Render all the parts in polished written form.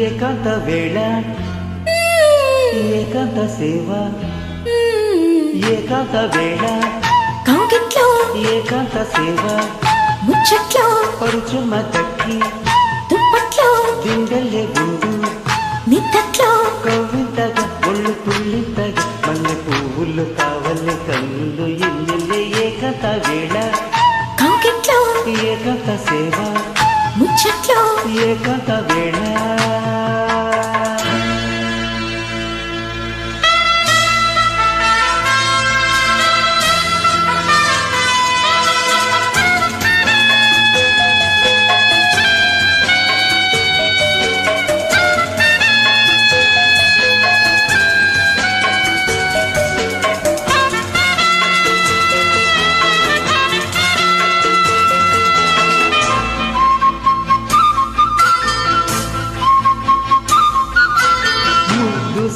ఏకాంత వేళ ఏకాంత సేవ ఏకాంత వేళ కౌగిట్లో ఏకాంత సేవ ముచ్చట్లో పరుచుమ తక్కి దుప్పట్లో దిండలే ఉండు నిద్దట్లో కవితగా ఒళ్ళు తుల్లితగా మల్లె పువ్వులు కావలే కన్నులు ఎన్నెల్లే ఏకాంత వేళ కౌగిట్లో ఏకాంత సేవ ముచ్చట్లో ఏకాంత వేళ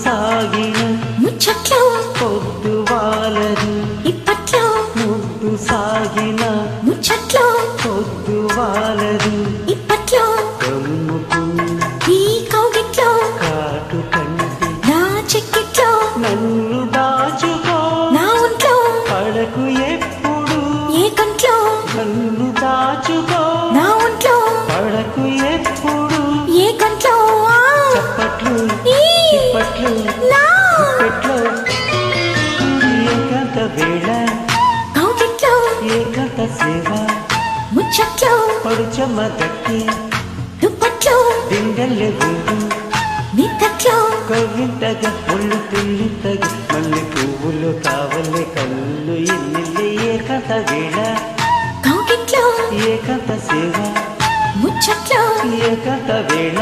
సాగిన ముచ్చట్లో పొద్దు వాలదు ఇప్పట్లో ముద్దు సాగిన ముచ్చట్లో పొద్దు వాలదు ఇప్పట్లో కమ్ముకున్న ఈ కౌగిట్లో కాటు కంటి నా చెక్కిట్లో నన్ను దాచుకో నా ఒంట్లో పడకు ఎప్పుడు ఏ కంట్లో నన్ను దాచుకో నా ఒంట్లో పడకు ఎప్పుడు ఏ కంట్లో చప్పట్లు ఈ ఇప్పట్లు నా పెట్లో ఏకాంత వేళ కౌగిట్లో ఏకాంత సేవ ముచ్చట్లో పడుచమ్మ దక్కి దుప్పట్లో దిండల్లే ఉండు నిద్దట్లో కవింతగా ఒళ్ళు తుల్లితగా మల్లె పువ్వులు కావలే కళ్ళు ఎన్నెల్లే ఏకాంత వేళ కౌగిట్లో ఏకాంత సేవ ముచ్చట్లో ఏకాంత వేళ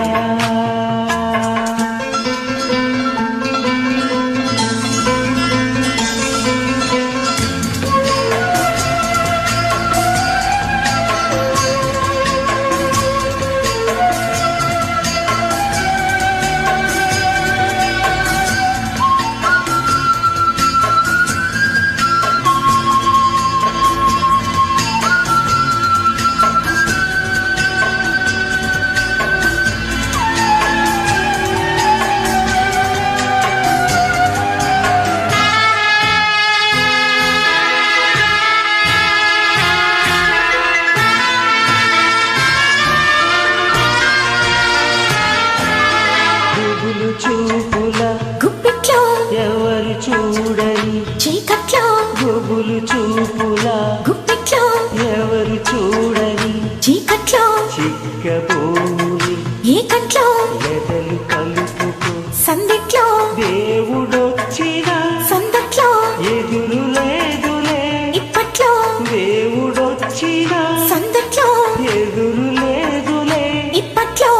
చూపుల గుప్పిట్లో ఎవరు చూడని చీకట్లో గుబులు చూపుల గుప్పిట్లో ఎవరు చూడని చీకట్లో చిక్కబోని ఏ కంట్లో ఎదలు కలుపుకు సందిట్లో దేవుడొచ్చిన సందట్లో ఎదురు లేదులే ఇప్పట్లో దేవుడొచ్చిన సందట్లో ఎదురు లేదులే ఇప్పట్లో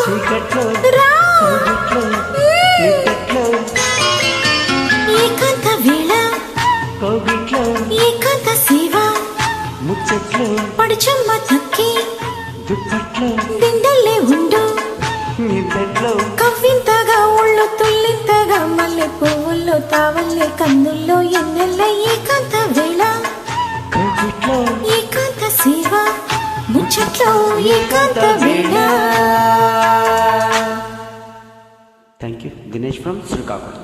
చీకట్లో రా కౌగిట్లో నిద్దట్లో ఏకాంత వేళ కౌగిట్లో ఏకాంత సేవ ముచ్చట్లో పడుచమ్మ తక్కి దుప్పట్లో దిండల్లే ఉండు నిద్దట్లో కవ్వింతగా ఒళ్ళు తుల్లింతగా మల్లె పువ్వుల్లో తావల్లే కన్నుల్లో ఎన్నెల్ల ఏకాంత వేళ కౌగిట్లో ఏకాంత సేవ ముచ్చట్లో ఏకాంత వేళ. Thank you Dinesh from Srikakulam.